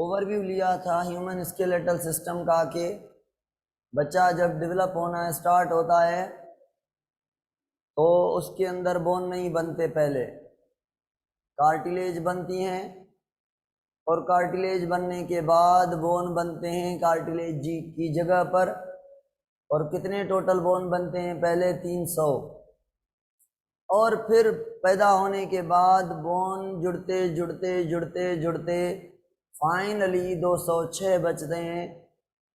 Overview लिया था human skeletal system का कि बच्चा जब डेवलप होना स्टार्ट होता है तो उसके अंदर बोन नहीं बनते, पहले कार्टिलेज बनती हैं और कार्टिलेज बनने के बाद बोन बनते हैं कार्टिलेज जी की जगह पर। और कितने टोटल बोन बनते हैं? पहले 300, और फिर पैदा होने के बाद बोन जुड़ते जुड़ते जुड़ते जुड़ते फाइनली 206 बचते हैं।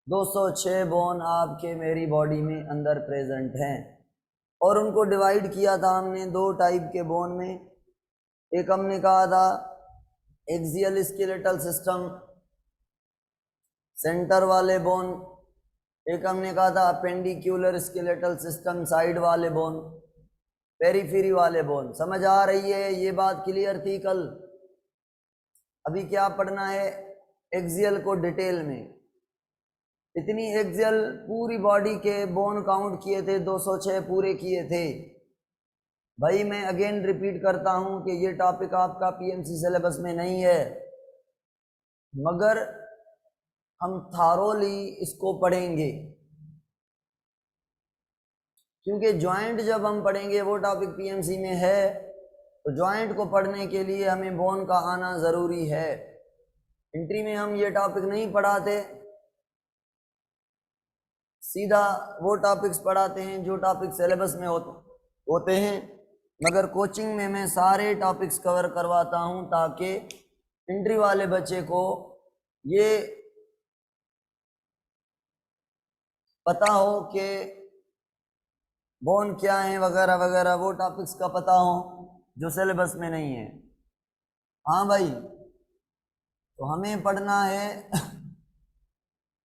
206 बोन आपके मेरी बॉडी में अंदर प्रेजेंट हैं और उनको डिवाइड किया था हमने दो टाइप के बोन में। एक हमने कहा था एक्सियल स्केलेटल सिस्टम, सेंटर वाले बोन। एक हमने कहा था अपेंडिक्यूलर स्केलेटल सिस्टम, साइड वाले बोन, पेरीफेरी वाले बोन। समझ आ रही है? ये बात क्लियर थी कल। अभी क्या पढ़ना है? एक्सियल को डिटेल में। इतनी एक्सियल पूरी बॉडी के बोन काउंट किए थे, 206 पूरे किए थे। भाई मैं अगेन रिपीट करता हूं कि ये टॉपिक आपका पीएमसी सिलेबस में नहीं है, मगर हम थारोली इसको पढ़ेंगे, क्योंकि ज्वाइंट जब हम पढ़ेंगे वो टॉपिक पीएमसी में है, तो ज्वाइंट को पढ़ने के लिए हमें बोन का आना ज़रूरी है। एंट्री में हम ये टॉपिक नहीं पढ़ाते, सीधा वो टॉपिक्स पढ़ाते हैं जो टॉपिक सिलेबस में होते हैं। मगर कोचिंग में मैं सारे टॉपिक्स कवर करवाता हूं ताकि एंट्री वाले बच्चे को ये पता हो कि बोन क्या है वगैरह वगैरह, वो टॉपिक्स का पता हो जो सिलेबस में नहीं है। हाँ भाई, तो हमें पढ़ना है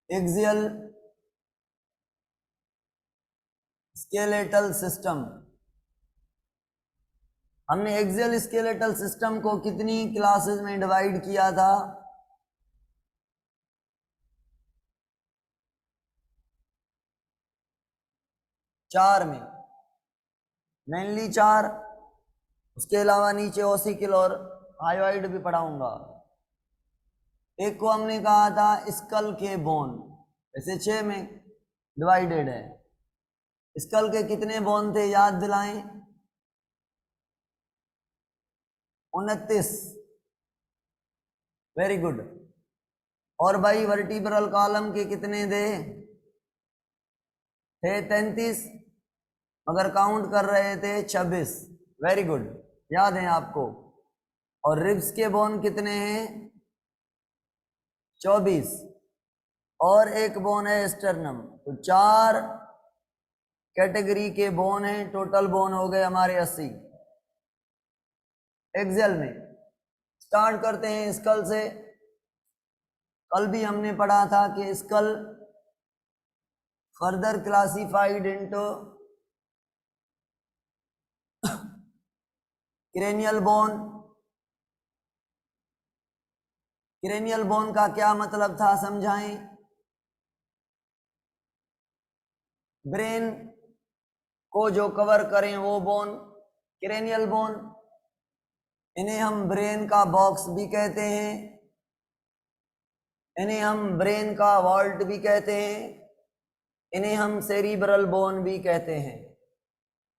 एक्सियल स्केलेटल सिस्टम। हमने एक्सियल स्केलेटल सिस्टम को कितनी क्लासेस में डिवाइड किया था? 4 में, मेनली 4। उसके अलावा नीचे ओसिकल और हायोइड भी पढ़ाऊंगा। एक को हमने कहा था स्कल के बोन, ऐसे 6 में डिवाइडेड है। स्कल के कितने बोन थे याद दिलाएं? 29। Very good. और भाई वर्टिब्रल कॉलम के कितने थे? 33, मगर काउंट कर रहे थे 26। वेरी गुड, याद है आपको। और रिब्स के बोन कितने हैं? 24। और एक बोन है स्टर्नम। तो 4 कैटेगरी के बोन हैं, टोटल बोन हो गए हमारे 80 एक्सेल में। स्टार्ट करते हैं स्कल से। कल भी हमने पढ़ा था कि skull further classified into cranial bone. Cranial bone का क्या मतलब था समझाएं? ब्रेन को जो कवर करें वो बोन क्रेनियल बोन। इन्हें हम ब्रेन का बॉक्स भी कहते हैं, इन्हें हम ब्रेन का वॉल्ट भी कहते हैं, इन्हें हम सेरिब्रल बोन भी कहते हैं।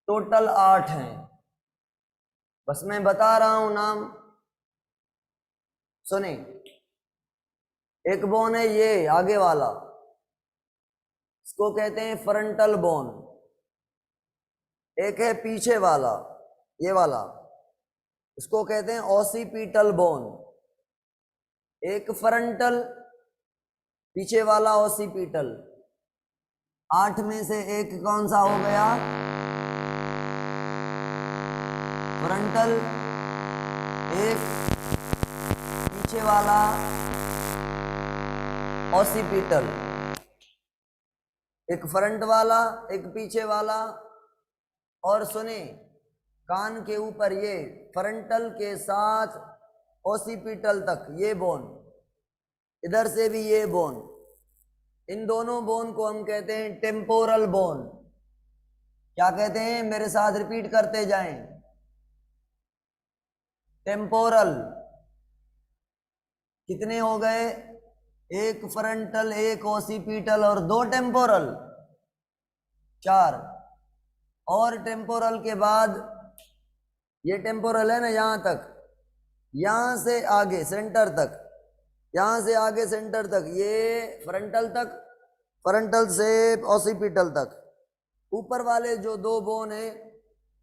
टोटल 8 हैं, बस मैं बता रहा हूं नाम सुने। एक बोन है ये आगे वाला, इसको कहते हैं फ्रंटल बोन। एक है पीछे वाला, ये वाला, इसको कहते हैं ओसिपिटल बोन। एक फ्रंटल, पीछे वाला ओसिपिटल। 8 में से एक कौन सा हो गया? फ्रंटल। एक पीछे वाला ओसिपिटल। एक फ्रंट वाला, एक पीछे वाला। और सुने, कान के ऊपर ये फ्रंटल के साथ ओसिपिटल तक ये बोन, इधर से भी ये बोन, इन दोनों बोन को हम कहते हैं टेम्पोरल बोन। क्या कहते हैं? मेरे साथ रिपीट करते जाएं। टेम्पोरल। कितने हो गए? एक फ्रंटल, एक ओसिपिटल और दो टेम्पोरल, 4। और टेम्पोरल के बाद ये टेम्पोरल है ना, यहां तक, यहां से आगे सेंटर तक, यहां से आगे सेंटर तक, ये फ्रंटल तक, फ्रंटल से ओसिपिटल तक। ऊपर वाले जो दो बोन है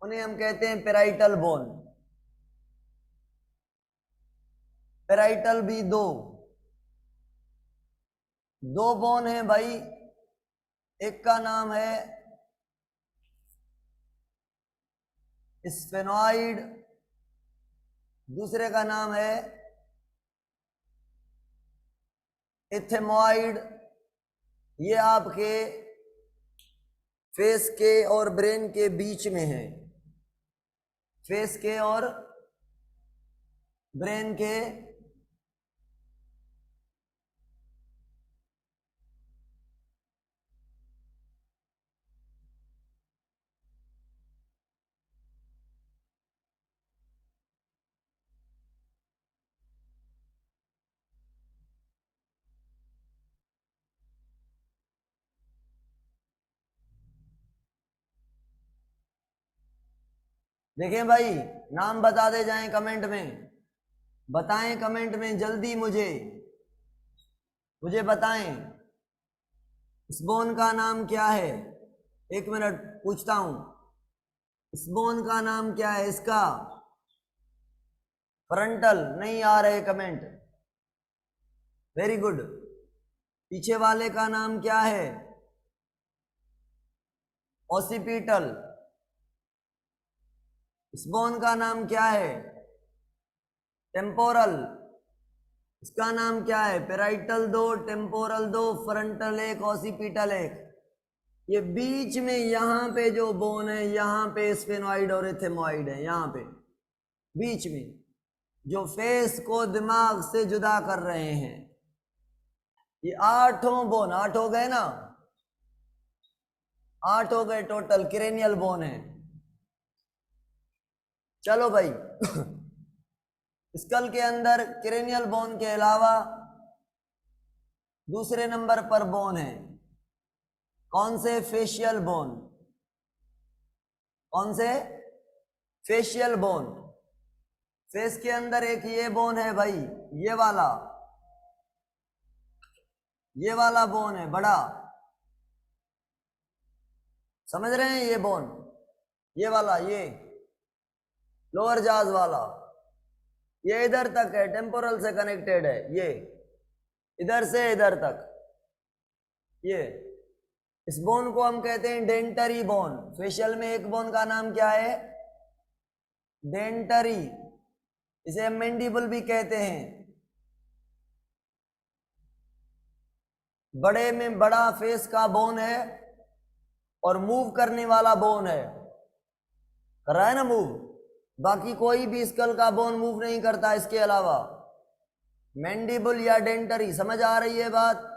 उन्हें हम कहते हैं पेराइटल बोन। पेराइटल भी दो बोन है भाई। एक का नाम है स्फेनॉइड, दूसरे का नाम है एथेमॉइड। ये आपके फेस के और ब्रेन के बीच में है, फेस के और ब्रेन के देखें भाई, नाम बता दे जाएं कमेंट में, बताएं कमेंट में जल्दी, मुझे बताएं इस बोन का नाम क्या है। 1 मिनट पूछता हूं, इस बोन का नाम क्या है? इसका फ्रंटल, नहीं आ रहे कमेंट, वेरी गुड। पीछे वाले का नाम क्या है? ओसिपिटल। इस बोन का नाम क्या है? टेम्पोरल। इसका नाम क्या है? Parietal 2, temporal 2, frontal 1, occipital 1। ये बीच में यहां पे जो बोन है, यहां पे स्फेनॉइड और एथेमॉइड है, यहां पे बीच में, जो फेस को दिमाग से जुदा कर रहे हैं। ये 8 बोन, 8 हो गए ना, 8 हो गए टोटल, क्रेनियल बोन है। चलो भाई स्कल के अंदर क्रेनियल बोन के अलावा दूसरे नंबर पर बोन है, कौन से? Facial bone. कौन से? Facial bone. फेस के अंदर एक ये बोन है भाई, ये वाला बोन है बड़ा, समझ रहे हैं? ये बोन, ये वाला, ये लोअर जाज वाला, ये इधर तक है, टेम्पोरल से कनेक्टेड है, ये इधर से इधर तक। ये इस बोन को हम कहते हैं डेंटरी बोन। फेशियल में एक बोन का नाम क्या है? डेंटरी। इसे हम मैंडिबल भी कहते हैं। बड़े में बड़ा फेस का बोन है और मूव करने वाला बोन है, कर रहा है ना मूव। बाकी कोई भी स्कल का बोन मूव नहीं करता इसके अलावा। मैंडिबल या डेंटरी, समझ आ रही है बात?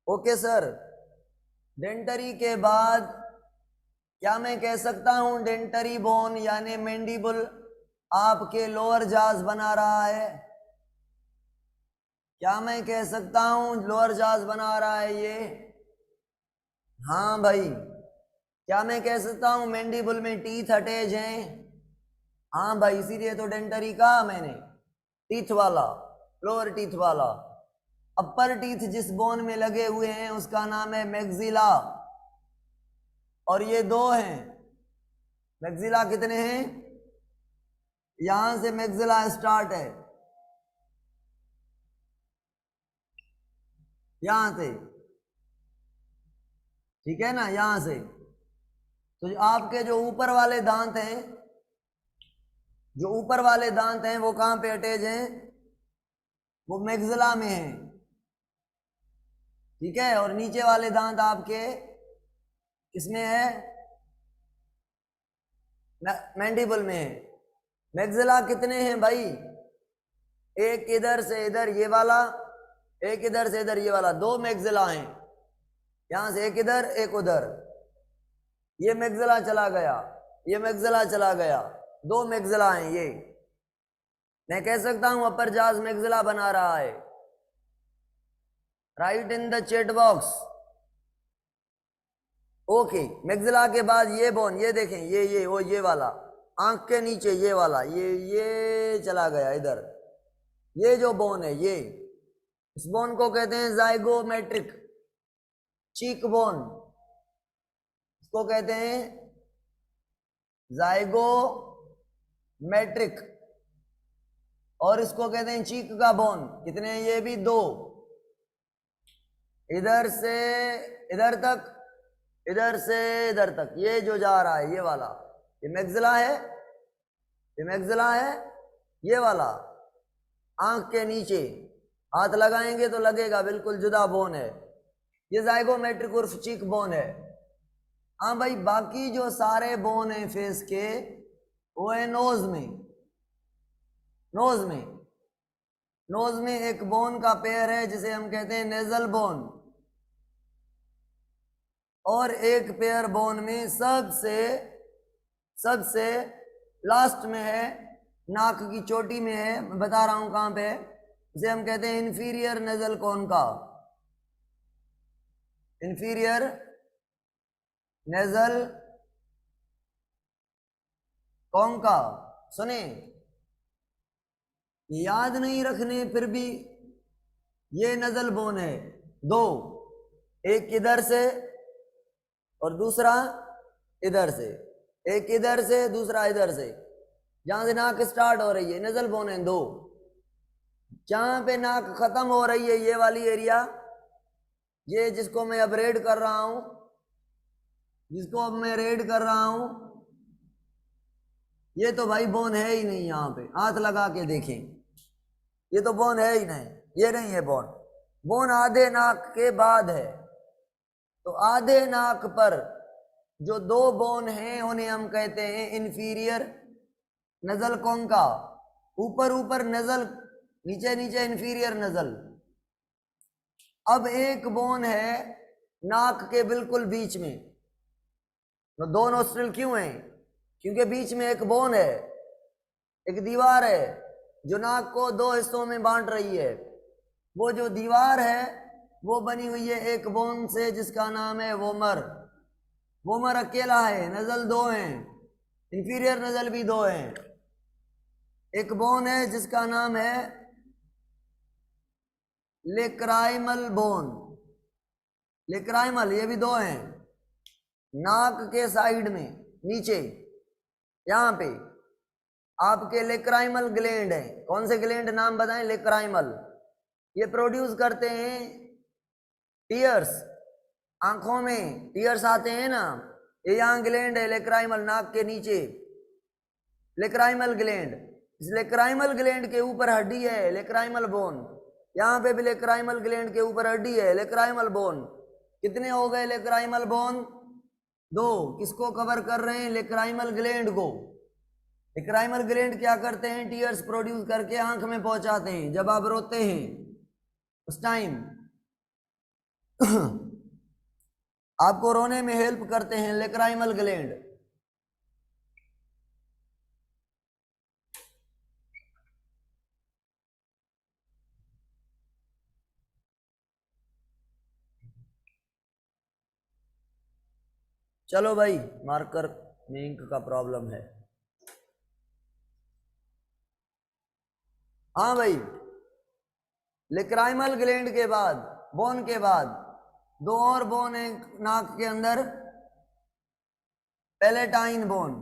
Okay sir. डेंटरी के बाद क्या मैं कह सकता हूं डेंटरी बोन यानी मैंडिबल आपके लोअर जाज बना रहा है? क्या मैं कह सकता हूं लोअर जाज बना रहा है ये? हाँ भाई। क्या मैं कह सकता हूं मैंडिबल में टीथ अटैच हैं? हाँ भाई, इसीलिए तो डेंटरी कहा मैंने, टीथ वाला, लोअर टीथ वाला। अपर टीथ जिस बोन में लगे हुए हैं उसका नाम है मैक्सिला, और ये 2 हैं। मैक्सिला कितने हैं? यहां से मैक्सिला स्टार्ट है, यहां से, ठीक है ना, यहां से। तो आपके जो ऊपर वाले दांत हैं, जो ऊपर वाले दांत हैं वो कहां पे अटैच हैं? वो मैक्सिला में हैं, ठीक है। और नीचे वाले दांत आपके किसमें है? मैंडिबल में है। मैक्सिला कितने हैं भाई? एक इधर से इधर ये वाला, एक इधर से इधर ये वाला, 2 मैक्सिला हैं। यहां से एक इधर एक उधर, ये मैक्सिला चला गया, ये मैक्सिला चला गया, 2 मैक्सिला हैं ये। मैं कह सकता हूं अपर जाज मैक्सिला बना रहा है। Right in the chat box. Okay, maxilla के बाद ये बोन, ये देखें, ये वाला आंख के नीचे, ये वाला, ये चला गया इधर। ये जो बोन है, ये इस बोन को कहते हैं जाइगोमेट्रिक चीक बोन। इसको कहते हैं जाइगोमेट्रिक, और इसको कहते हैं चीक का बोन। कितने हैं ये भी? 2। इधर से इधर तक, इधर से इधर तक, ये जो जा रहा है ये वाला, ये मैक्सिला है, ये मैक्सिला है। ये वाला आंख के नीचे हाथ लगाएंगे तो लगेगा बिल्कुल जुदा बोन है। ये जाइगोमेट्रिक उर्फ चीक बोन है। हाँ भाई, बाकी जो सारे बोन है फेस के, वो है नोज में। नोज में, नोज में एक बोन का पेयर है जिसे हम कहते हैं नेजल बोन, और एक पेयर बोन में सबसे लास्ट में है, नाक की चोटी में है। मैं बता रहा हूं कहां पे है। इसे हम कहते हैं inferior nasal concha. Inferior nasal concha. सुने, याद नहीं रखने फिर भी, ये नजल बोन है 2, एक इधर से और दूसरा इधर से। एक इधर से, दूसरा इधर से। जहां से नाक स्टार्ट हो रही है नजल बोन है 2। जहां पे नाक खत्म हो रही है, ये वाली एरिया, ये जिसको मैं अब रेड कर रहा हूं, जिसको अब मैं रेड कर रहा हूं, ये तो भाई बोन है ही नहीं। यहां पे हाथ लगा के देखें, ये तो बोन है ही नहीं, ये नहीं है बोन। बोन आधे नाक के बाद है। तो आधे नाक पर जो 2 बोन हैं उन्हें हम कहते हैं इंफीरियर नजल कॉन्का। ऊपर ऊपर नजल, नीचे नीचे इंफीरियर नजल। अब एक बोन है नाक के बिल्कुल बीच में। तो 2 नोस्ट्रिल क्यों हैं? क्योंकि बीच में एक बोन है, एक दीवार है जो नाक को 2 हिस्सों में बांट रही है। वो जो दीवार है वो बनी हुई है एक बोन से जिसका नाम है वोमर। वोमर अकेला है, नजल 2 हैं, इंफीरियर नजल भी 2 हैं। एक बोन है जिसका नाम है लेक्राइमल बोन। लेक्राइमल, ये भी 2 हैं। नाक के साइड में नीचे यहां पे आपके लेक्राइमल ग्लैंड है। कौन से ग्लैंड नाम बताएं? लेक्राइमल। ये प्रोड्यूस करते हैं टीयर्स। आंखों में टीयर्स आते हैं ना, ये यहां ग्लैंड है लेक्राइमल, नाक के नीचे लेक्राइमल ग्लैंड। इस लेक्राइमल ग्लैंड के ऊपर हड्डी है लेक्राइमल बोन। यहां पे भी लेक्राइमल ग्लैंड के ऊपर हड्डी है लेक्राइमल बोन। कितने हो गए लेक्राइमल बोन? 2। किसको कवर कर रहे हैं? लेक्राइमल ग्लैंड को। लेक्राइमल ग्लैंड क्या करते हैं? टीयर्स प्रोड्यूस करके आंख में पहुंचाते हैं। जब आप रोते हैं उस टाइम आपको रोने में हेल्प करते हैं लेक्राइमल ग्लैंड। चलो भाई, मार्कर में इंक का प्रॉब्लम है। हाँ भाई, लेक्राइमल ग्लैंड के बाद, बोन के बाद 2 और बोन है नाक के अंदर। Palatine bone,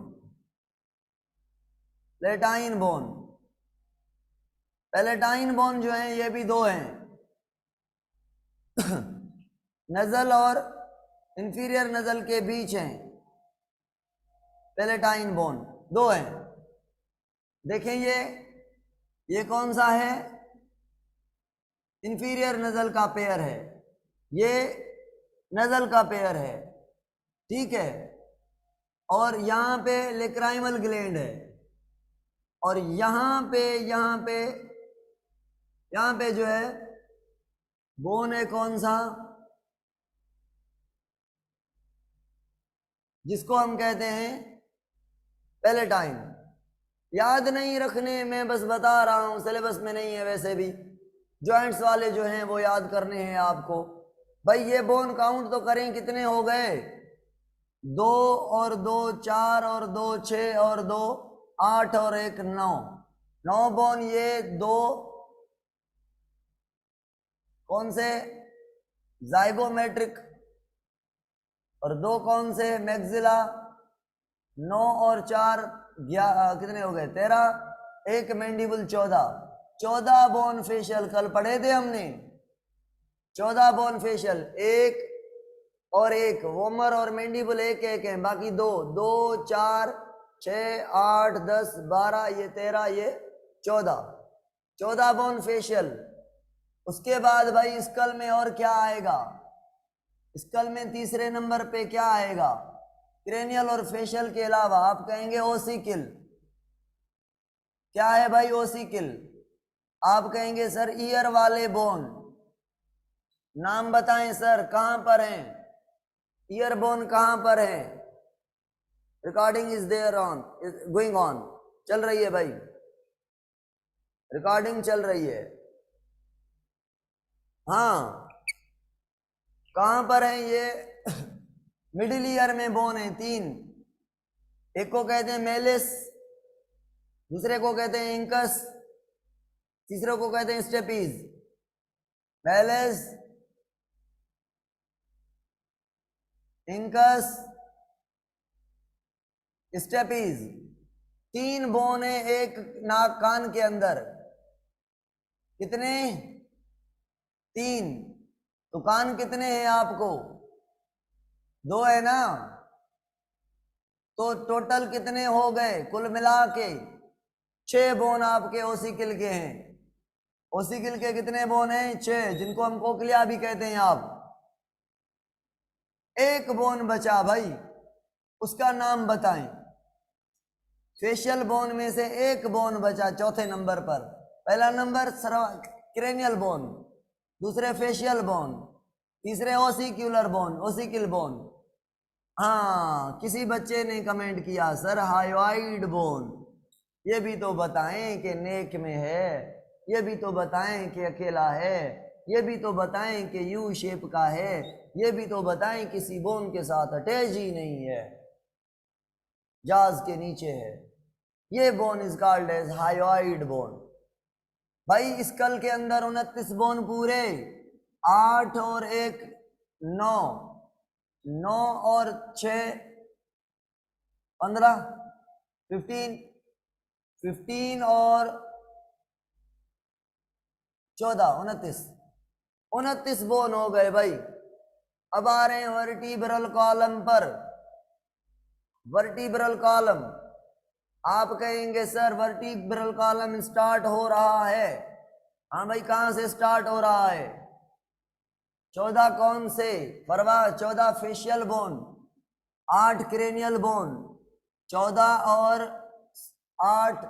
palatine bone. Palatine bone जो है ये भी 2 हैं। नजल और इंफीरियर नजल के बीच हैं पैलेटाइन बोन, 2 हैं। देखें ये कौन सा है? इंफीरियर नजल का पेयर है, ये नजल का पेयर है, ठीक है। और यहां पे लेक्राइमल ग्लैंड है, और यहां पे जो है बोन है कौन सा? जिसको हम कहते हैं पैलेटाइन। याद नहीं रखने, मैं बस बता रहा हूँ, सिलेबस में नहीं है वैसे भी। जॉइंट्स वाले जो हैं वो याद करने हैं आपको। भाई ये बोन काउंट तो करें, कितने हो गए? 2 और 2 4 और 2 6 और 2 8 और 1 9। 9 बोन ये 2 कौन से? जाइगोमेट्रिक। और 2 कौन से? मैक्सिला। 9 और 4 कितने हो गए? 13। एक मैंडिबल 14। 14 बोन फेशियल कल पढ़े थे हमने। 14 बोन फेशियल, एक और एक वोमर और मैंडिबल एक एक है, बाकी 2 2 4 6 8 10 12, ये 13, ये 14। 14 बोन फेशियल। उसके बाद भाई स्कल में और क्या आएगा? स्कल में तीसरे नंबर पे क्या आएगा? क्रेनियल और फेशियल के अलावा आप कहेंगे ओसिकिल। क्या है भाई ओसिकिल? आप कहेंगे सर ईयर वाले बोन। नाम बताएं सर, कहां पर हैं ईयर बोन? कहां पर है? Recording is there on, going on, चल रही है भाई, रिकॉर्डिंग चल रही है। हाँ, कहां पर है ये? मिडिल ईयर में बोन है 3। एक को कहते हैं मेलिस, दूसरे को कहते हैं इंकस, तीसरे को कहते हैं stapes. Malleus, incus, stapes. 3 bone है एक नाक कान के अंदर। कितने? 3। तो कान कितने हैं आपको? 2 है ना? तो टोटल कितने हो गए कुल मिला के? 6 बोन आपके ओसिकिल के हैं। ओसिकिल के कितने बोन हैं? 6, जिनको हम कोक्लिया भी कहते हैं आप। एक बोन बचा भाई, उसका नाम बताएं। फेशियल बोन में से एक बोन बचा चौथे नंबर पर। पहला नंबर क्रेनियल बोन, दूसरे फेशियल बोन, तीसरे ओसिक्यूलर बोन, ओसिकिल बोन। हाँ, किसी बच्चे ने कमेंट किया सर हायोइड बोन। ये भी तो बताएं कि नेक में है, ये भी तो बताएं कि अकेला है, ये भी तो बताएं कि यू शेप का है, ये भी तो बताएं किसी बोन के साथ अटैच ही नहीं है, जाज के नीचे है। ये bone is called as hyoid bone. भाई स्कल के अंदर 29 बोन पूरे, 8 और 1 9, 9 और 6 15, 15, 15 और 14 29, 29 बोन हो गए भाई। अब आ रहे हैं वर्टिब्रल कॉलम पर। वर्टिब्रल कॉलम, आप कहेंगे सर वर्टिब्रल कॉलम स्टार्ट हो रहा है। हाँ भाई, कहां से स्टार्ट हो रहा है? 14 कौन से? परवा 14 फेशियल बोन, 8 क्रेनियल बोन, 14 और 8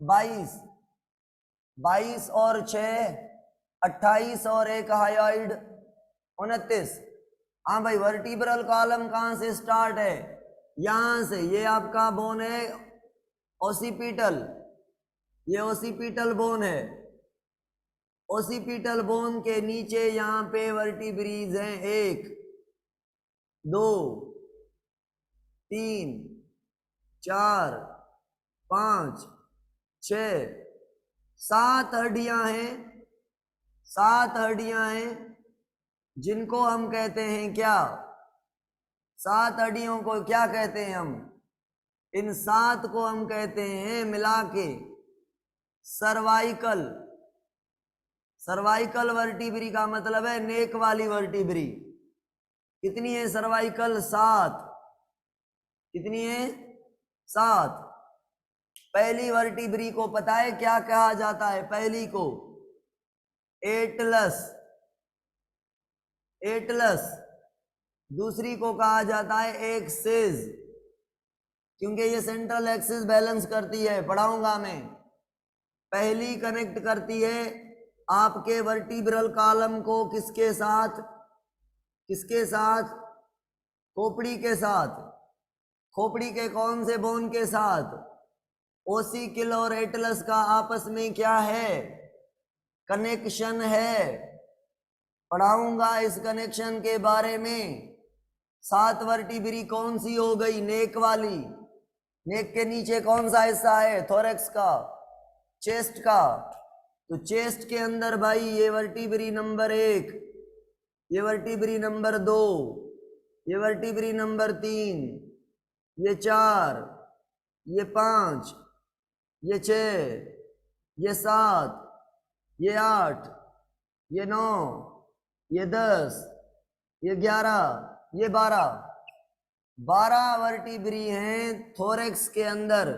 22, 22 और 6 28 और 1 हायोइड 29। हाँ भाई, वर्टिब्रल कॉलम कहां से स्टार्ट है? यहां से। ये आपका बोन है ओसिपिटल, ये ओसिपिटल बोन है। ओसिपिटल बोन के नीचे यहां पे वर्टिब्रीज हैं, 1 2 3 4 5 6 7 हड्डियां हैं, 7 हड्डियां हैं, जिनको हम कहते हैं क्या? 7 हड्डियों को क्या कहते हैं हम? इन 7 को हम कहते हैं मिला के सर्वाइकल। सर्वाइकल वर्टिब्री का मतलब है नेक वाली वर्टिब्री। कितनी है सर्वाइकल? 7। कितनी है? 7। पहली वर्टिब्री को पता है क्या कहा जाता है? पहली को एटलस, एटलस। दूसरी को कहा जाता है एक्सिस, क्योंकि ये सेंट्रल एक्सिस बैलेंस करती है, पढ़ाऊंगा मैं। पहली कनेक्ट करती है आपके वर्टिब्रल कॉलम को किसके साथ? किसके साथ? खोपड़ी के साथ। खोपड़ी के कौन से बोन के साथ? ओसिकल और एटलस का आपस में क्या है, कनेक्शन है। पढ़ाऊंगा इस कनेक्शन के बारे में। 7 वर्टिब्री कौन सी हो गई, नेक वाली। नेक के नीचे कौन सा हिस्सा है, थोरैक्स का, चेस्ट का। तो चेस्ट के अंदर भाई ये वर्टिब्री नंबर 1, ये वर्टिब्री नंबर 2, ये वर्टिब्री नंबर 3, ये 4, ये 5, ये 6, ये 7, ये 8, ये 9, ये 10, ये 11, ये 12 वर्टिब्री हैं थोरैक्स के अंदर,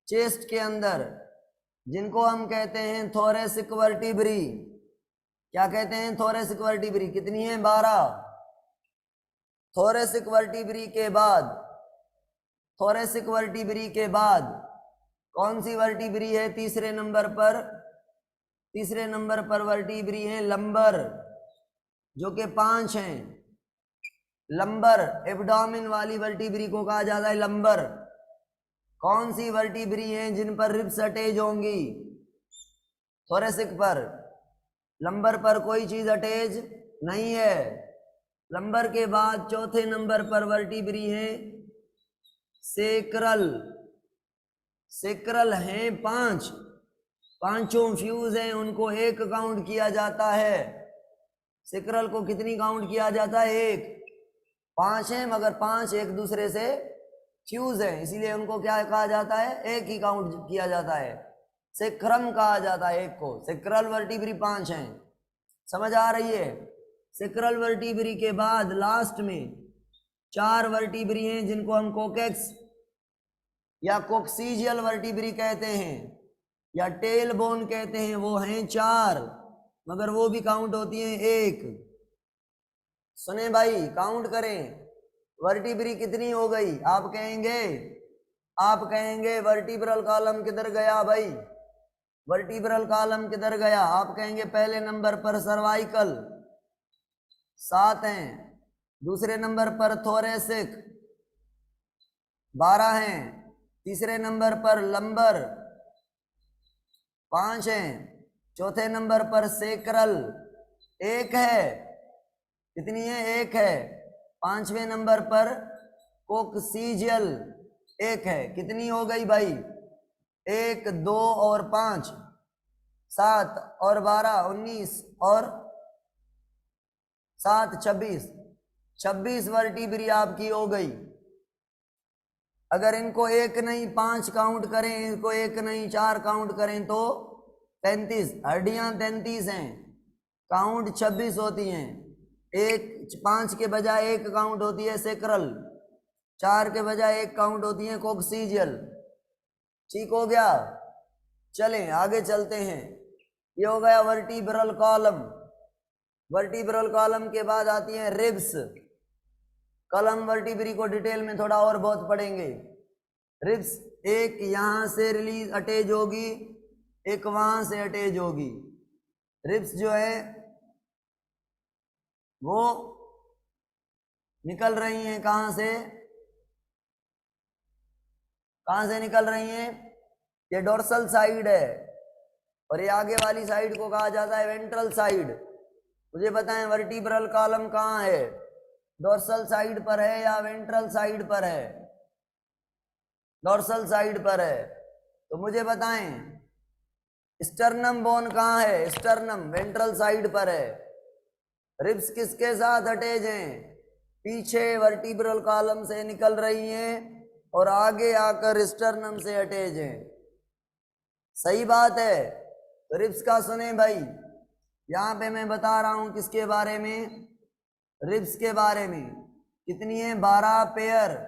चेस्ट के अंदर, जिनको हम कहते हैं थोरैसिक वर्टिब्री। क्या कहते हैं, थोरैसिक वर्टिब्री। कितनी है, 12। थोरैसिक वर्टिब्री के बाद, थोरैसिक वर्टिब्री के बाद कौन सी वर्टिब्री है तीसरे नंबर पर? तीसरे नंबर पर वर्टिब्री है लंबर, जो कि 5 हैं। लंबर, एब्डोमेन वाली वर्टिब्री को कहा जाता है लंबर। कौन सी वर्टिब्री हैं जिन पर रिब्स अटैच होंगी? थोरैसिक पर। लंबर पर कोई चीज अटैच नहीं है। लंबर के बाद चौथे नंबर पर वर्टिब्री है सेक्रल। सेक्रल हैं 5, पांचों फ्यूज हैं, उनको 1 काउंट किया जाता है। सेक्रल को कितनी काउंट किया जाता है? 1। 5 हैं मगर 5 एक दूसरे से फ्यूज हैं, इसीलिए उनको क्या कहा जाता है, 1 ही काउंट किया जाता है। सेक्रम कहा जाता है 1 को। सेक्रल वर्टिब्री 5 हैं, समझ आ रही है? सेक्रल वर्टिब्री के बाद लास्ट में 4 वर्टिब्री हैं जिनको हम कोकेक्स या कोक्सीजियल वर्टिब्री कहते हैं या टेल बोन कहते हैं। वो हैं 4, मगर वो भी काउंट होती हैं 1। सुने भाई, काउंट करें वर्टिब्री कितनी हो गई। आप कहेंगे वर्टिब्रल कॉलम किधर गया भाई, वर्टिब्रल कॉलम किधर गया? आप कहेंगे पहले नंबर पर सर्वाइकल 7 हैं, दूसरे नंबर पर थोरैसिक 12 हैं, तीसरे नंबर पर लंबर 5 हैं, चौथे नंबर पर सेक्रल 1 है। कितनी है? 1 है। 5वें नंबर पर कोक्सीजियल 1 है। कितनी हो गई भाई? 1, 2 और 5, 7 और 12, 19 और 7, 26। 26 वर्टिब्री आपकी हो गई। अगर इनको 1 नहीं 5 काउंट करें, इनको 1 नहीं 4 काउंट करें तो 33। हड्डियां 33 हैं, काउंट 26 होती हैं। 5 के बजाय 1 काउंट होती है सेक्रल, 4 के बजाय 1 काउंट होती है कोक्सीजियल। ठीक हो गया? चलें आगे चलते हैं। ये हो गया वर्टिब्रल कॉलम। वर्टिब्रल कॉलम के बाद आती हैं रिब्स। कल हम वर्टिब्री को डिटेल में थोड़ा और बहुत पढ़ेंगे। रिब्स, एक यहां से रिलीज अटैच होगी, एक वहां से अटैच होगी। रिब्स जो है वो निकल रही हैं कहां से? कहां से निकल रही हैं? ये डोर्सल साइड है और ये आगे वाली साइड को कहा जाता है वेंट्रल साइड। मुझे बताएं वर्टिब्रल कॉलम कहां है, डोर्सल साइड पर है या वेंट्रल साइड पर है? डोर्सल साइड पर है। तो मुझे बताएं स्टर्नम बोन कहां है? स्टर्नम वेंट्रल साइड पर है। रिब्स किसके साथ अटैच हैं? पीछे वर्टिब्रल कॉलम से निकल रही हैं और आगे आकर स्टर्नम से अटैच हैं। सही बात है। तो रिब्स का सुने भाई, यहां पे मैं बता रहा हूं किसके बारे में? रिब्स के बारे में। कितनी है? 12 पेयर।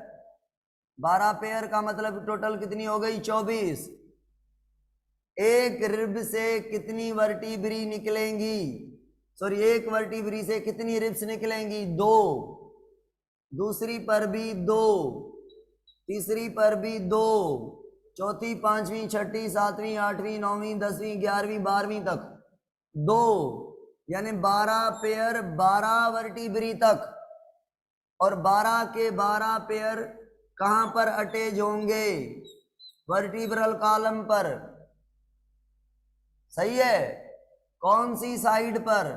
12 पेयर का मतलब टोटल कितनी हो गई? 24। एक रिब से कितनी वर्टिब्री निकलेंगी? सॉरी, एक वर्टिब्री से कितनी रिब्स निकलेंगी? 2। दूसरी पर भी 2, तीसरी पर भी 2, चौथी, 5वीं, 6ठी, 7वीं, 8वीं, 9वीं, 10वीं, 11वीं, 12वीं तक 2, यानी 12 पेयर 12 वर्टिब्री तक। और 12 के 12 पेयर कहां पर अटैच होंगे? वर्टिब्रल कॉलम पर, सही है। कौन सी साइड पर?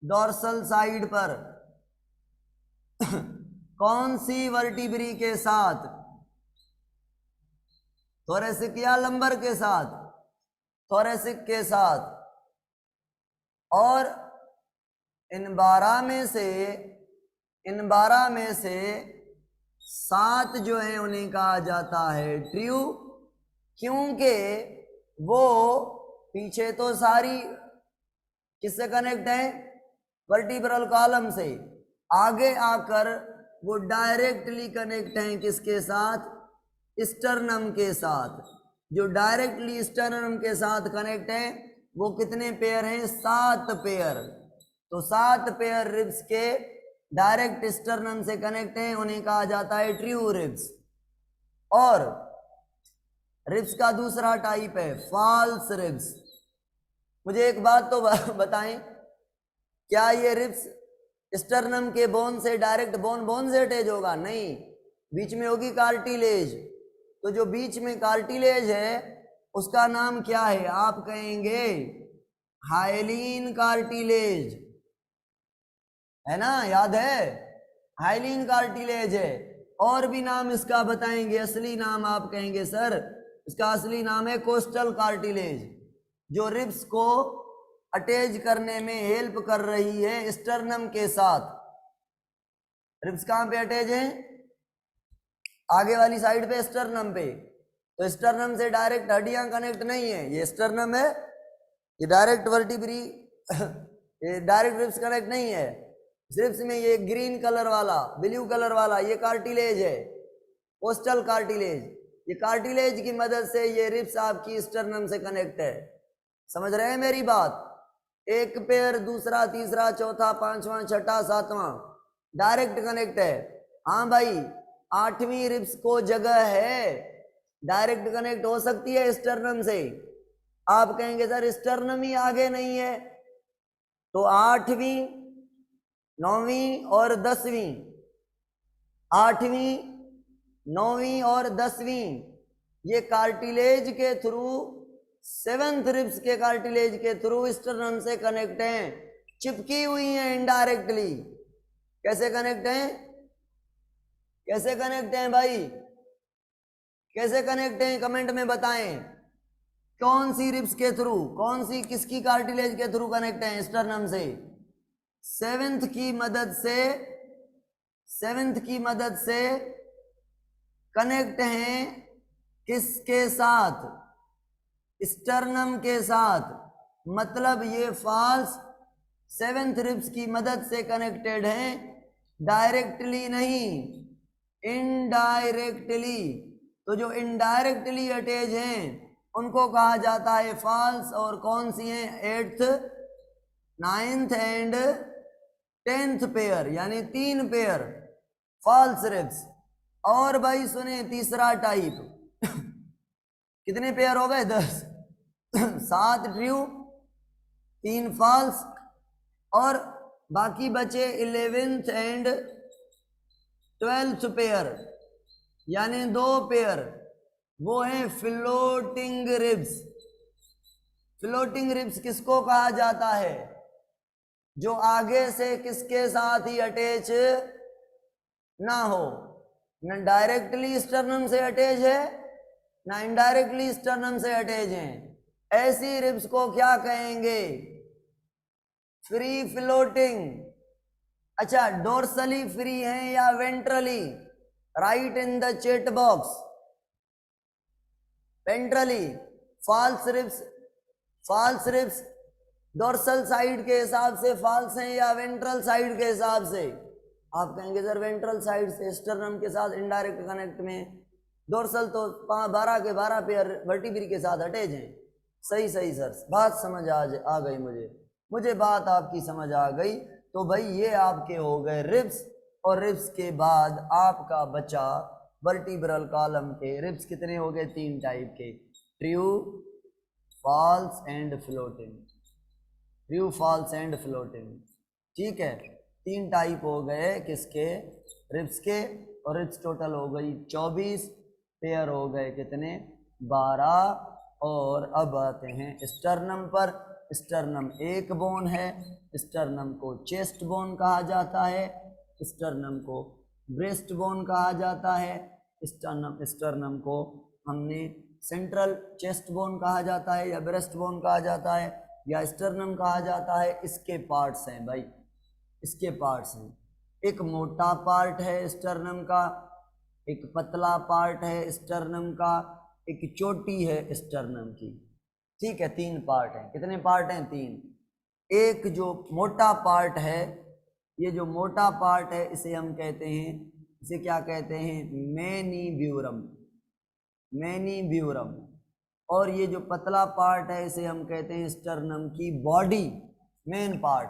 डोर्सल साइड पर। कौन सी वर्टिब्री के साथ? थोरेसिक या लंबर के साथ? थोरेसिक के साथ। और इन 12 में से 7 जो है उन्हें कहा जाता है ट्रू, क्योंकि वो पीछे तो सारी किससे कनेक्ट है? वर्टिब्रल कॉलम से। आगे आकर वो डायरेक्टली कनेक्ट हैं किसके साथ? स्टर्नम के साथ। जो डायरेक्टली स्टर्नम के साथ कनेक्ट है वो कितने पेयर हैं? 7 पेयर। तो 7 पेयर रिब्स के डायरेक्ट स्टर्नम से कनेक्ट हैं, उन्हें कहा जाता है ट्रू रिब्स। और रिब्स का दूसरा टाइप है फॉल्स रिब्स। मुझे एक बात तो बताएं, क्या ये रिब्स स्टर्नम के बोन से डायरेक्ट बोन से अटैच होगा? नहीं, बीच में होगी कार्टिलेज। तो जो बीच में कार्टिलेज है उसका नाम क्या है? आप कहेंगे हाइलीन कार्टिलेज, है ना? याद है? हाइलीन कार्टिलेज है। और भी नाम इसका बताएंगे, असली नाम आप कहेंगे सर इसका असली नाम है कोस्टल कार्टिलेज, जो रिब्स को अटैच करने में हेल्प कर रही है स्टर्नम के साथ। रिब्स कहां पे अटैच है? आगे वाली साइड पे, स्टर्नम पे। तो स्टर्नम से डायरेक्ट हड्डियां कनेक्ट नहीं है, ये स्टर्नम है, ये डायरेक्ट वर्टिब्री ये डायरेक्ट रिब्स कनेक्ट नहीं है। रिब्स में ये ग्रीन कलर वाला, ब्लू कलर वाला ये कार्टिलेज है, कोस्टल कार्टिलेज। ये कार्टिलेज की मदद से ये रिब्स आपकी स्टर्नम से कनेक्ट है। समझ रहे हैं मेरी बात? एक पेयर, दूसरा, तीसरा, चौथा, पांचवा, छठा, सातवां डायरेक्ट कनेक्ट है। हाँ भाई, 8वीं रिब्स को जगह है डायरेक्ट कनेक्ट हो सकती है स्टर्नम से। आप कहेंगे सर स्टर्नम ही आगे नहीं है, तो 8वीं, 9वीं और 10वीं, 8वीं, 9वीं और 10वीं ये कार्टिलेज के थ्रू, 7th रिब्स के कार्टिलेज के थ्रू स्टर्नम से कनेक्ट हैं, चिपकी हुई हैं इनडायरेक्टली। कैसे कनेक्ट हैं? कैसे कनेक्ट हैं भाई? कैसे कनेक्ट हैं? कमेंट में बताएं। कौन सी रिब्स के थ्रू, कौन सी, किसकी कार्टिलेज के थ्रू कनेक्ट हैं स्टर्नम से? 7th की मदद से, 7th की मदद से कनेक्ट हैं किसके साथ? स्टर्नम के साथ। मतलब ये फॉल्स 7th रिब्स की मदद से कनेक्टेड हैं, डायरेक्टली नहीं, इनडायरेक्टली। तो जो इनडायरेक्टली अटैच हैं उनको कहा जाता है फॉल्स। और कौन सी हैं? 8th, 9th and 10th pair, यानी 3 पेयर फॉल्स रिब्स। और भाई सुने तीसरा टाइप कितने पेयर हो गए? 10। 7 ट्रू, 3 फॉल्स, और बाकी बचे 11th एंड 12th पेयर, यानी 2 पेयर, वो हैं फ्लोटिंग रिब्स। फ्लोटिंग रिब्स किसको कहा जाता है? जो आगे से किसके साथ ही अटैच ना हो, न डायरेक्टली स्टर्नम से अटैच है ना इनडायरेक्टली स्टर्नम से अटैच है। ऐसी रिब्स को क्या कहेंगे? Free floating. अच्छा, डोर्सली फ्री है या ventrally? Write in the chat box. Ventrally. False ribs, false ribs dorsal side के हिसाब से फॉल्स हैं या वेंट्रल साइड के हिसाब से? आप कहेंगे सर वेंट्रल साइड से स्टर्नम के साथ इनडायरेक्ट कनेक्ट में, डोर्सल तो 12 के 12 पेयर वर्टिब्री के साथ अटैच हैं। सही सही सर, बात समझ आ गई मुझे बात आपकी समझ आ गई। तो भाई ये आपके हो गए रिब्स, और रिब्स के बाद आपका बचा वर्टिब्रल कॉलम के रिब्स। कितने हो गए? 3 टाइप के, true, false and floating. True, false and floating, ठीक है। 3 टाइप हो गए किसके? रिब्स के। और रिब्स टोटल हो गई 24। पेयर हो गए कितने, 12। और अब आते हैं स्टर्नम पर। स्टर्नम एक बोन है, स्टर्नम को चेस्ट बोन कहा जाता है, स्टर्नम को ब्रेस्ट बोन कहा जाता है, स्टर्नम को हमने सेंट्रल चेस्ट बोन कहा जाता है या ब्रेस्ट बोन कहा जाता है या स्टर्नम कहा जाता है। इसके पार्ट्स हैं भाई, इसके पार्ट्स हैं। एक मोटा पार्ट है स्टर्नम का, एक पतला पार्ट है स्टर्नम का, एक चोटी है स्टर्नम की। ठीक है, 3 पार्ट हैं। कितने पार्ट हैं? 3। एक जो मोटा पार्ट है, ये जो मोटा पार्ट है इसे हम कहते हैं, इसे क्या कहते हैं? मेनिब्यूरम, मेनिब्यूरम। और ये जो पतला पार्ट है इसे हम कहते हैं स्टर्नम की बॉडी, मेन पार्ट।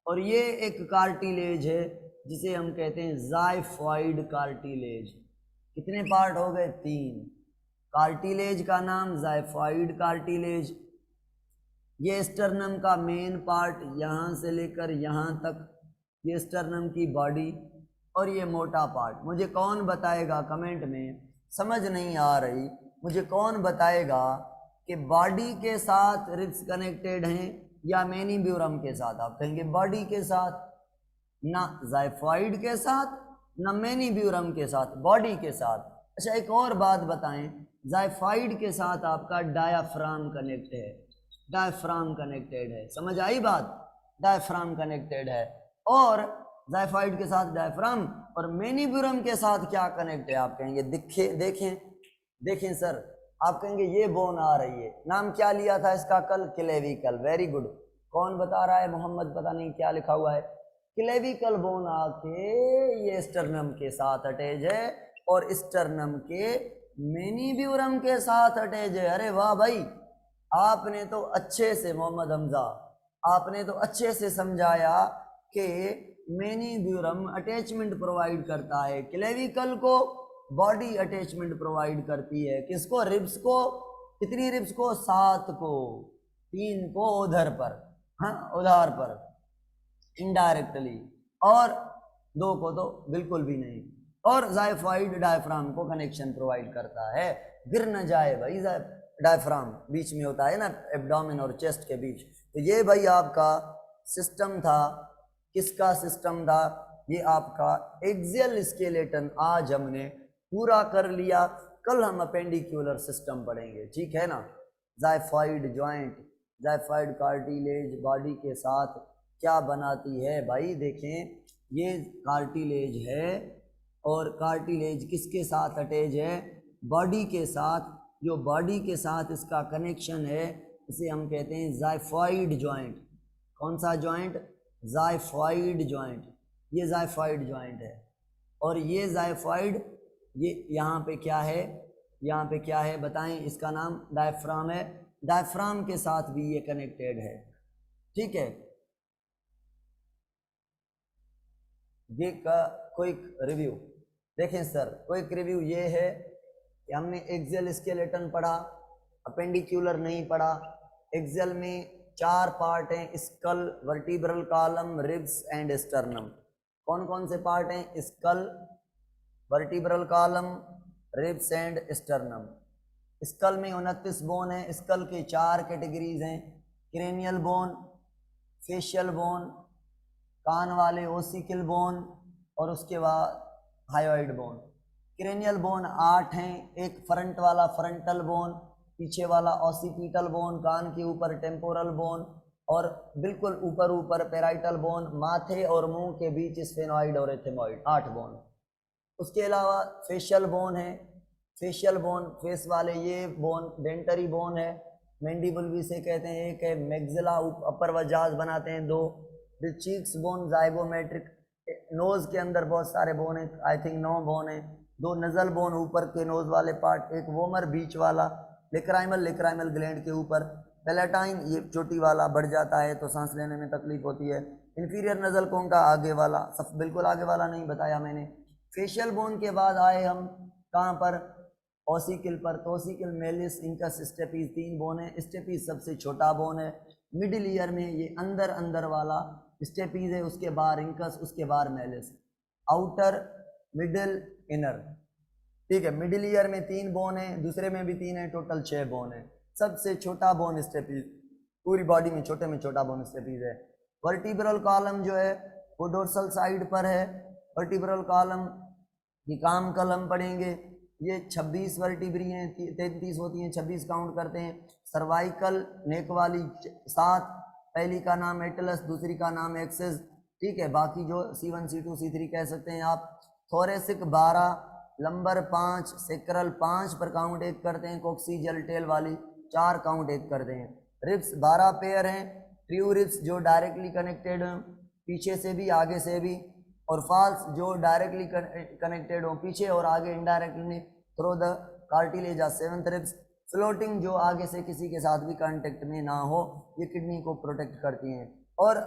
और ये एक कार्टिलेज है जिसे हम कहते हैं जाइफॉइड कार्टिलेज। कितने पार्ट हो गए? 3। कार्टिलेज का नाम जाइफॉइड कार्टिलेज। ये स्टर्नम का मेन पार्ट, यहाँ से लेकर यहाँ तक ये स्टर्नम की बॉडी। और ये मोटा पार्ट मुझे कौन बताएगा कमेंट में, समझ नहीं आ रही, मुझे कौन बताएगा कि बॉडी के साथ रिब्स कनेक्टेड हैं या मेनिब्यूरम के साथ? आप कहेंगे बॉडी के साथ, ना जाइफॉइड के साथ ना मेनिब्यूरम के साथ, बॉडी के साथ। अच्छा एक और बात बताएं, जाइफॉइड के साथ आपका डायाफ्राम कनेक्ट है, डायफ्राम कनेक्टेड है। समझ आई बात? डायफ्राम कनेक्टेड है। और जाइफॉइड के साथ डायफ्राम, और मेनिब्यूरम के साथ क्या कनेक्ट है? आप कहेंगे देखें सर, आप कहेंगे ये बोन आ रही है, नाम क्या लिया था इसका कल? क्लेविकल। Very good. कौन बता रहा है? मोहम्मद, पता नहीं क्या लिखा हुआ है। क्लेविकल बोन आके ये स्टर्नम के साथ अटैच है और स्टर्नम के मेनिब्यूरम के साथ अटैच है। अरे वाह भाई, आपने तो अच्छे से, मोहम्मद हमजा, आपने तो अच्छे से समझाया कि मेनिब्यूरम अटैचमेंट प्रोवाइड करता है, क्लेविकल को बॉडी अटैचमेंट प्रोवाइड करती है। किसको? रिब्स को। कितनी रिब्स को? 7 को। 3 को उधर पर, हाँ उधार पर इनडायरेक्टली, और 2 को तो बिल्कुल भी नहीं। और जाइफॉइड डायफ्राम को कनेक्शन प्रोवाइड करता है। गिर न जाए भाई, डायफ्राम बीच में होता है ना, एब्डोमेन और चेस्ट के बीच। तो ये भाई आपका सिस्टम था। किसका सिस्टम था? ये आपका एक्सियल स्केलेटन आज हमने पूरा कर लिया। कल हम अपेंडिकुलर सिस्टम पढ़ेंगे, ठीक है ना। जाइफॉइड जॉइंट, जाइफॉइड कार्टिलेज बॉडी के साथ क्या बनाती है भाई? देखें, ये कार्टिलेज है और कार्टिलेज किसके साथ अटैच है? बॉडी के साथ। जो बॉडी के साथ इसका कनेक्शन है इसे हम कहते हैं जाइफॉइड जॉइंट। कौन सा जॉइंट? जाइफॉइड जॉइंट। ये जाइफॉइड जॉइंट है। और ये जाइफॉइड, ये यहाँ पे क्या है? यहाँ पे क्या है बताएं? इसका नाम डायफ्राम है। डायफ्राम के साथ भी ये कनेक्टेड है, ठीक है। ये का क्विक रिव्यू देखें सर, क्विक रिव्यू ये है कि हमने एक्सियल स्केलेटन पढ़ा, अपेंडिकुलर नहीं पढ़ा। एक्सियल में 4 पार्ट हैं, skull, vertebral column, ribs and sternum. कौन कौन से पार्ट हैं? Skull, vertebral column, ribs and sternum. Skull में 29 बोन है। स्कल के 4 कैटेगरीज हैं, क्रेनियल बोन, फेशियल बोन, कान वाले ओसिकल बोन, और उसके बाद हायोइड बोन। क्रेनियल बोन 8 हैं। एक फ्रंट वाला फ्रंटल बोन, पीछे वाला ऑसिपिटल बोन, कान के ऊपर टेम्पोरल बोन, और बिल्कुल ऊपर ऊपर पेराइटल बोन, माथे और मुंह के बीच स्फेनॉइड और एथेमॉइड। 8 बोन। उसके अलावा फेशियल बोन है। फेशियल बोन, फेस वाले, ये बोन डेंटरी बोन है, मैंडिबल भी से कहते हैं। एक है मैग्जिला, अपर वजाज बनाते हैं 2। Cheeks bone जाइगोमेट्रिक। नोज के अंदर बहुत सारे बोन है, आई थिंक 9 बोन है। 2 नजल बोन ऊपर के नोज वाले पार्ट, एक वोमर बीच वाला, लेक्राइमल ग्लैंड के ऊपर, पैलेटाइन ये चोटी वाला बढ़ जाता है तो सांस लेने में तकलीफ होती है। इंफीरियर नजल कोंका आगे वाला, सब बिल्कुल आगे वाला नहीं बताया मैंने। फेशियल बोन के बाद आए हम कहाँ पर? ओसिकल पर। तो ossicle, malleus, incus, stapes 3 bone है। स्टेपीज सबसे छोटा बोन है। मिडिल ईयर में ये अंदर वाला स्टेपीज है, उसके बाहर इंकस, उसके बाहर मेलिस। Outer, middle, inner. ठीक है। मिडिल ईयर में 3 बोन है, दूसरे में भी 3 है, टोटल 6 बोन है। सबसे छोटा बोन स्टेपीज, पूरी बॉडी में छोटे में छोटा बोन स्टेपीज है। वर्टिब्रल कॉलम जो है वो डोर्सल साइड पर है। वर्टिब्रल कॉलम की काम कल हम पढ़ेंगे। ये 26 वर्टिब्री हैं, 33 होती हैं, 26 काउंट करते हैं। सर्वाइकल नेक वाली 7, पहली का नाम एटलस, दूसरी का नाम एक्सेस, ठीक है। बाकी जो C1 C2 C3 कह सकते हैं आप। थोरेसिक 12, लंबर 5, सेक्रल 5 पर काउंट 1 करते हैं। कोक्सीजल टेल वाली 4 काउंट 1 करते हैं। रिब्स 12 पेयर हैं। ट्रू रिब्स जो डायरेक्टली कनेक्टेड हैं पीछे से भी आगे से भी, और फॉल्स जो डायरेक्टली कनेक्टेड हो पीछे और आगे indirectly through the cartilage. 7th ribs floating जो आगे से किसी के साथ भी कांटेक्ट में ना हो, ये किडनी को प्रोटेक्ट करती हैं। और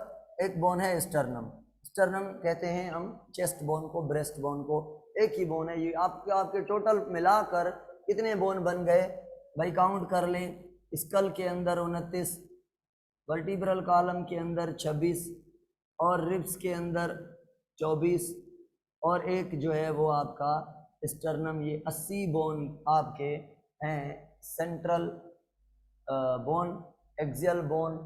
एक बोन है स्टर्नम। स्टर्नम कहते हैं हम चेस्ट बोन को, ब्रेस्ट बोन को, एक ही बोन है ये। आपके टोटल मिलाकर कितने बोन बन गए भाई, काउंट कर लें। स्कल के अंदर 29, वर्टिब्रल कॉलम के अंदर 26, और रिब्स के अंदर 24, और एक जो है वो आपका स्टर्नम। ये 80 बोन आपके हैं। सेंट्रल बोन, एक्सियल बोन,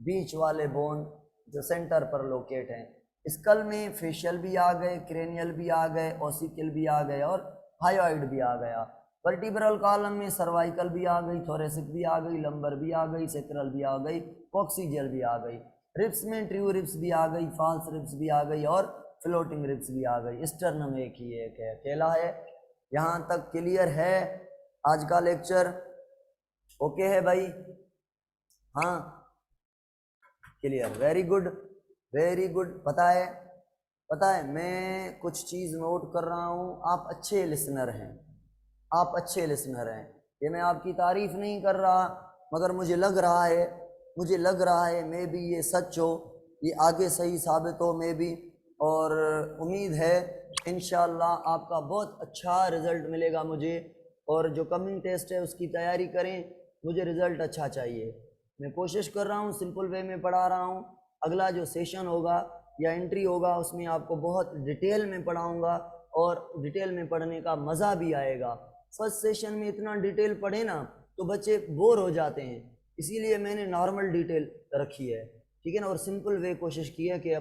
बीच वाले बोन जो सेंटर पर लोकेट हैं। स्कल में फेशियल भी आ गए, क्रेनियल भी आ गए, ओसिकल भी आ गए, और हायोइड भी आ गया। वर्टिब्रल कॉलम में सर्वाइकल भी आ गई, थोरेसिक भी आ गई, लंबर भी आ गई, सेक्रल भी आ गई, कोक्सीजियल भी आ गई। रिब्स में ट्रू रिब्स भी आ गई, फॉल्स रिब्स भी आ गई, और फ्लोटिंग रिब्स भी आ गई। स्टर्नम एक ही एक है, अकेला है। यहाँ तक क्लियर है आज का लेक्चर? ओके है भाई? हाँ, clear, very good very good. पता है मैं कुछ चीज़ नोट कर रहा हूँ। आप अच्छे लिसनर हैं, आप अच्छे लिसनर हैं। ये मैं आपकी तारीफ नहीं कर रहा, मगर मुझे लग रहा है मे बी ये सच हो, ये आगे सही साबित हो मे बी। और उम्मीद है इंशाल्लाह आपका बहुत अच्छा रिज़ल्ट मिलेगा मुझे। और जो कमिंग टेस्ट है उसकी तैयारी करें, मुझे रिज़ल्ट अच्छा चाहिए। मैं कोशिश कर रहा हूँ, सिंपल वे में पढ़ा रहा हूँ। अगला जो सेशन होगा या एंट्री होगा उसमें आपको बहुत डिटेल में पढ़ाऊँगा, और डिटेल में पढ़ने का मज़ा भी आएगा। फर्स्ट सेशन में इतना डिटेल पढ़े ना तो बच्चे बोर हो जाते हैं, इसीलिए मैंने नॉर्मल डिटेल रखी है, ठीक है ना। और सिंपल वे कोशिश की है कि